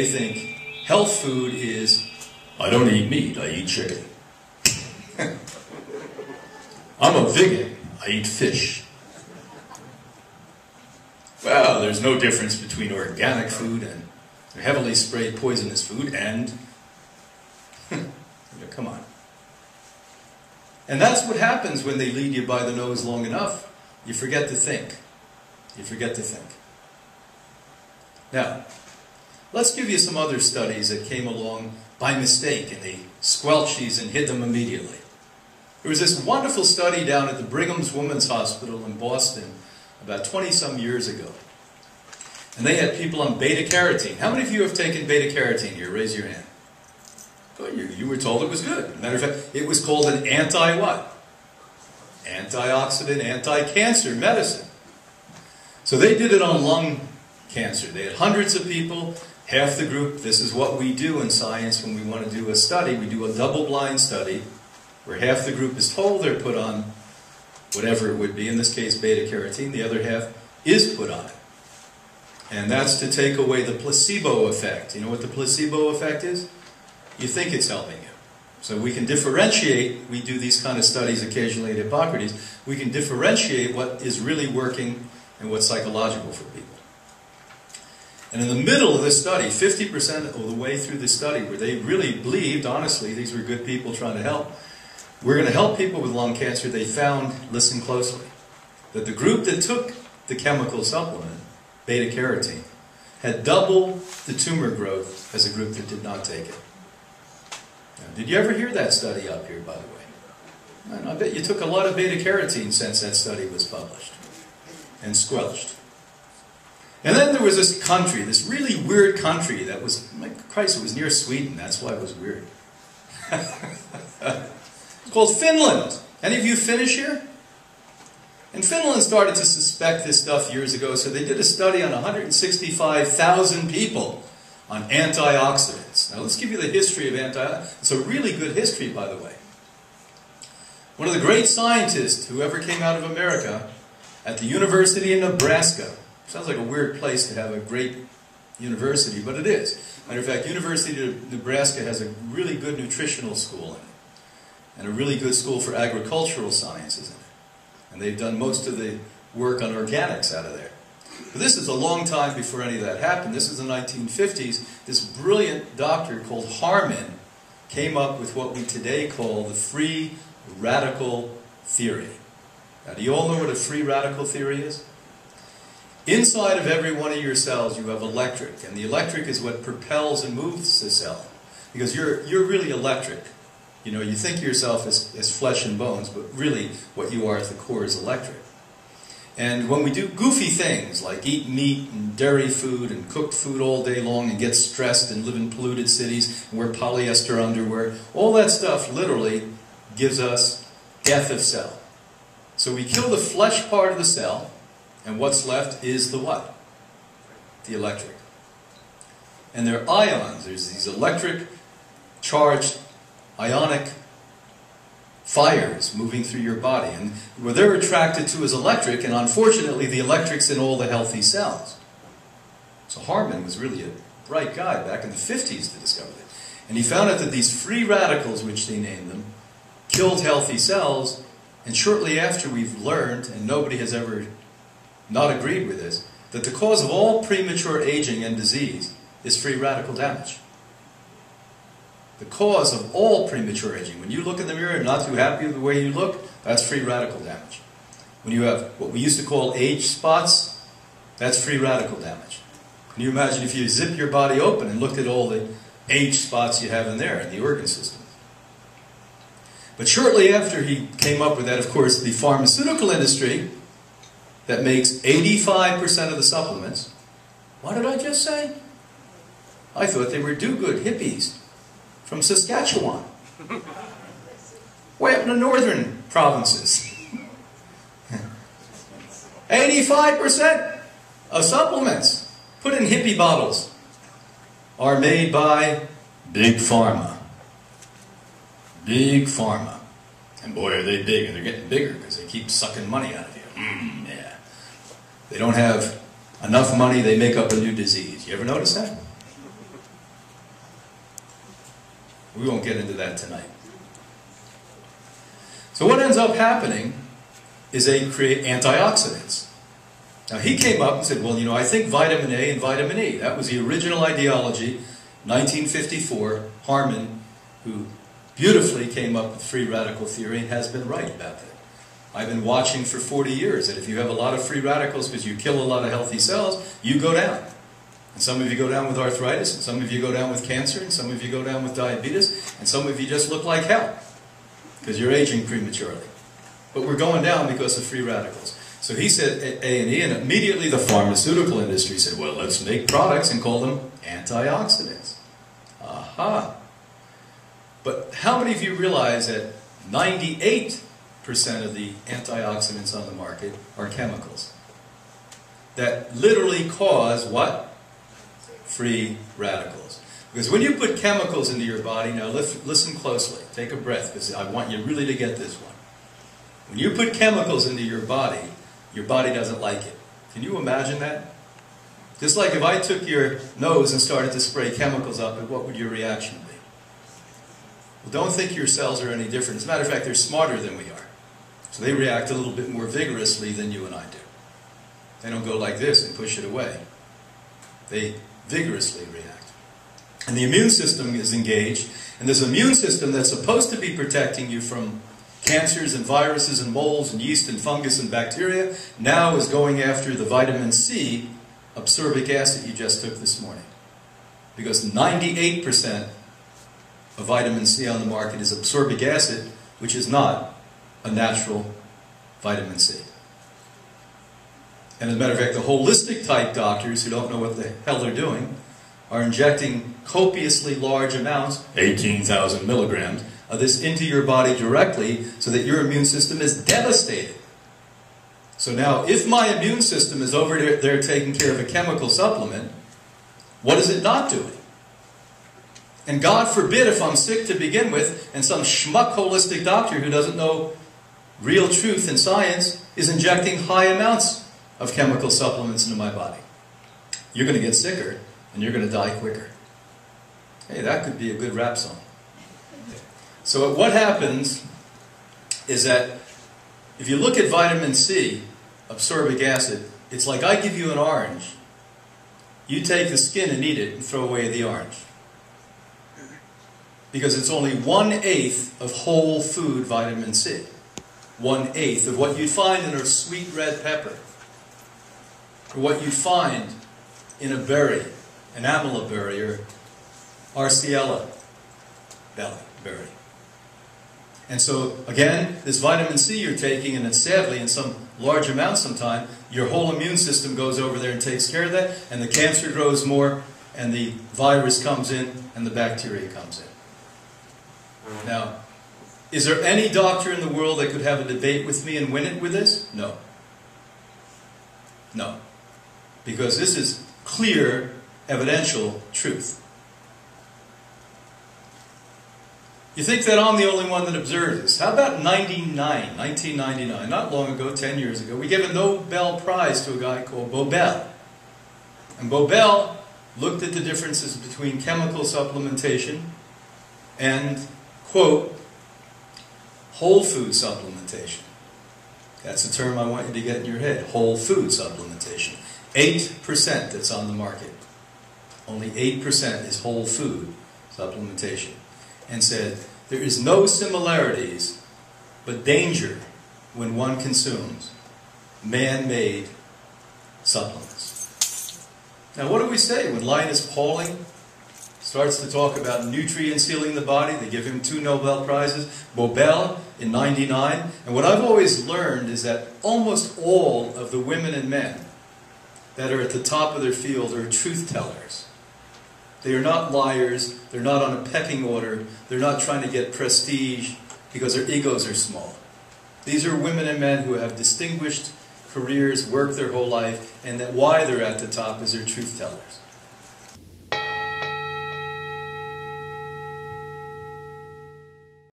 they think health food is, I don't eat meat, I eat chicken. I'm a vegan, I eat fish. Well, there's no difference between organic food and heavily sprayed poisonous food and, come on. And that's what happens when they lead you by the nose long enough. You forget to think. You forget to think. Now, let's give you some other studies that came along by mistake, and they squelched these and hid them immediately. There was this wonderful study down at the Brigham's Women's Hospital in Boston about 20-some years ago. And they had people on beta-carotene. How many of you have taken beta-carotene here? Raise your hand. Good. You were told it was good. Matter of fact, it was called an anti-what? Antioxidant, anti-cancer medicine. So they did it on lung cancer. They had hundreds of people, half the group. This is what we do in science when we want to do a study. We do a double-blind study where half the group is told they're put on whatever it would be, in this case beta-carotene, the other half is put on it. And that's to take away the placebo effect. You know what the placebo effect is? You think it's helping you. So we can differentiate, we do these kind of studies occasionally at Hippocrates, we can differentiate what is really working and what's psychological for people. And in the middle of this study, 50% of the way through the study, where they really believed, honestly, these were good people trying to help, we're going to help people with lung cancer, they found, listen closely, that the group that took the chemical supplement, beta-carotene, had double the tumor growth as a group that did not take it. Now, did you ever hear that study up here, by the way? And I bet you took a lot of beta-carotene since that study was published and squelched. And then there was this country, this really weird country that was, my Christ, it was near Sweden, that's why it was weird. It's called Finland. Any of you Finnish here? And Finland started to suspect this stuff years ago, so they did a study on 165,000 people on antioxidants. Now let's give you the history of antioxidants. It's a really good history, by the way. One of the great scientists who ever came out of America at the University of Nebraska. Sounds like a weird place to have a great university, but it is. Matter of fact, University of Nebraska has a really good nutritional school in it, and a really good school for agricultural sciences in it. And they've done most of the work on organics out of there. But this is a long time before any of that happened. This is the 1950s. This brilliant doctor called Harman came up with what we today call the free radical theory. Now, do you all know what a free radical theory is? Inside of every one of your cells you have electric, and the electric is what propels and moves the cell. Because you're really electric. You know, you think of yourself as flesh and bones, but really what you are at the core is electric. And when we do goofy things like eat meat and dairy food and cooked food all day long and get stressed and live in polluted cities and wear polyester underwear, all that stuff literally gives us death of cell. So we kill the flesh part of the cell, and what's left is the what? The electric. And they're ions. There's these electric charged ionic fires moving through your body. And what they're attracted to is electric, and unfortunately the electric's in all the healthy cells. So Harman was really a bright guy back in the 50s to discover that. And he found out that these free radicals, which they named them, killed healthy cells, and shortly after we've learned, and nobody has ever not agreed with this, that the cause of all premature aging and disease is free radical damage. The cause of all premature aging. When you look in the mirror and not too happy with the way you look, that's free radical damage. When you have what we used to call age spots, that's free radical damage. Can you imagine if you zip your body open and looked at all the age spots you have in there in the organ system? But shortly after he came up with that, of course, the pharmaceutical industry that makes 85% of the supplements, what did I just say? I thought they were do-good hippies from Saskatchewan, way up in the northern provinces. 85% of supplements put in hippie bottles are made by Big Pharma. Big Pharma. And boy, are they big, and they're getting bigger because they keep sucking money out of you. Yeah. They don't have enough money, they make up a new disease. You ever notice that? we won't get into that tonight. So what ends up happening is they create antioxidants. Now he came up and said, well, you know, I think vitamin A and vitamin E. That was the original ideology, 1954. Harman, who beautifully came up with free radical theory and has been right about that. I've been watching for 40 years that if you have a lot of free radicals because you kill a lot of healthy cells, you go down. And some of you go down with arthritis, and some of you go down with cancer, and some of you go down with diabetes, and some of you just look like hell because you're aging prematurely. But we're going down because of free radicals. So he said A&E, and immediately the pharmaceutical industry said, well, let's make products and call them antioxidants. Aha! But how many of you realize that 98% of the antioxidants on the market are chemicals that literally cause what? Free radicals. Because when you put chemicals into your body, now listen closely, take a breath, because I want you really to get this one. When you put chemicals into your body doesn't like it. Can you imagine that? Just like if I took your nose and started to spray chemicals up it, what would your reaction be? Well, don't think your cells are any different. As a matter of fact, they're smarter than we are. So they react a little bit more vigorously than you and I do. They don't go like this and push it away. They vigorously react. And the immune system is engaged, and this immune system that's supposed to be protecting you from cancers and viruses and molds and yeast and fungus and bacteria now is going after the vitamin C absorbic acid you just took this morning. Because 98% of vitamin C on the market is absorbic acid, which is not a natural vitamin C. And as a matter of fact, the holistic type doctors who don't know what the hell they're doing are injecting copiously large amounts, 18,000 milligrams, of this into your body directly so that your immune system is devastated. So now, if my immune system is over there taking care of a chemical supplement, what is it not doing? And God forbid if I'm sick to begin with, and some schmuck holistic doctor who doesn't know real truth and science is injecting high amounts of chemical supplements into my body. You're going to get sicker, and you're going to die quicker. Hey, that could be a good rap song. So what happens is that if you look at vitamin C, absorbic acid, it's like I give you an orange. You take the skin and eat it and throw away the orange. Because it's only 1/8 of whole food vitamin C. 1/8 of what you'd find in a sweet red pepper. Or what you'd find in a berry, an amela berry or arciella berry. And so, again, this vitamin C you're taking, and it's sadly in some large amounts sometime, your whole immune system goes over there and takes care of that, and the cancer grows more, and the virus comes in, and the bacteria comes in. Now, is there any doctor in the world that could have a debate with me and win it with this? No. No. Because this is clear, evidential truth. You think that I'm the only one that observes this. How about 1999, not long ago, 10 years ago, we gave a Nobel Prize to a guy called Bobel. And Bobel looked at the differences between chemical supplementation and, quote, whole food supplementation. That's a term I want you to get in your head, whole food supplementation. 8% that's on the market. Only 8% is whole food supplementation. And said, there is no similarities but danger when one consumes man-made supplements. Now what do we say when Linus Pauling starts to talk about nutrients healing the body? They give him 2 Nobel Prizes, Bobel in '99. And what I've always learned is that almost all of the women and men that are at the top of their field are truth tellers. They are not liars, they're not on a pecking order, they're not trying to get prestige because their egos are small. These are women and men who have distinguished careers, worked their whole life, and that why they're at the top is they're truth tellers.